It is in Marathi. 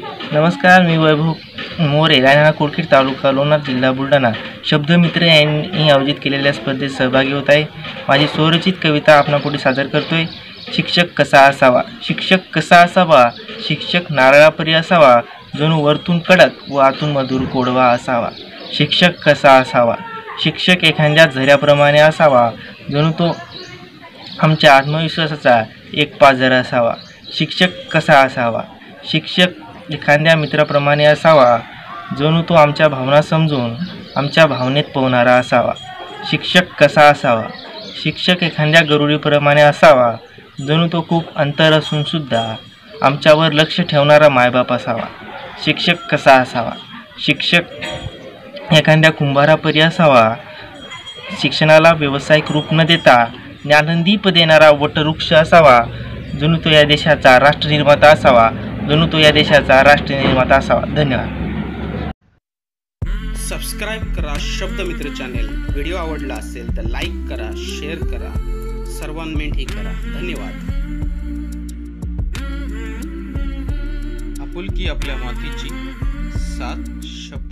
नमस्कार, मी वैभव मोरे, राहणार कुडखेड, तालुका लोणार, जिल्हा बुलढाणा. शब्दमित्र यांनी आयोजित केलेल्या स्पर्धेत सहभागी होत आहे. माझी स्वरचित कविता आपणापुढे सादर करतोय. शिक्षक कसा असावा? शिक्षक कसा असावा? शिक्षक नारळापरी असावा, जणू वरतून कडक व आतून मधुर गोडवा असावा. शिक्षक कसा असावा? शिक्षक एखाद्या झऱ्याप्रमाणे असावा, जणू तो आमच्या आत्मविश्वासाचा एक पाझर असावा. शिक्षक कसा असावा? शिक्षक एखाद्या मित्राप्रमाणे असावा, जणू तो आमच्या भावना समजून आमच्या भावनेत पोहणारा असावा. शिक्षक कसा असावा? शिक्षक एखाद्या गरुडीप्रमाणे असावा, जणू तो खूप अंतर असून सुद्धा आमच्यावर लक्ष ठेवणारा मायबाप असावा. शिक्षक कसा असावा? शिक्षक एखाद्या कुंभारापरी असावा, शिक्षणाला व्यावसायिक रूप न देता ज्ञानदीप देणारा वटवृक्ष असावा, जणू तो या देशाचा राष्ट्रनिर्माता असावा. जणू तो या देशाचा राष्ट्रनिर्माता असावा. धन्यवाद. सबस्क्राईब करा शब्दमित्र चॅनेल. व्हिडिओ आवडला असेल तर लाईक करा, शेअर करा, सर्वांमेंटही करा. धन्यवाद. आपुलकी आपल्या मातीची, सात शब्द.